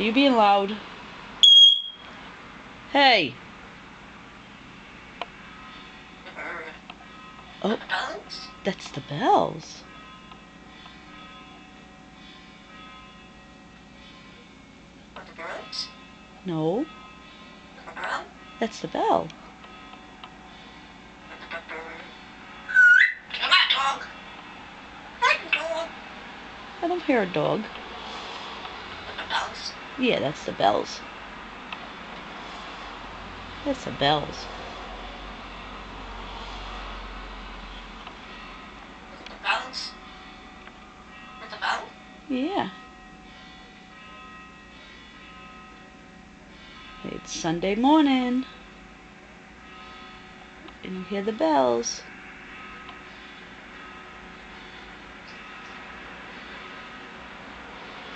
Are you being loud? Hey! Oh, that's the bells. The birds? No, that's the bell. Come on, dog. I don't hear a dog. The bells? Yeah, that's the bells. That's the bells. The bells? With the bell? Yeah. It's Sunday morning. And you hear the bells.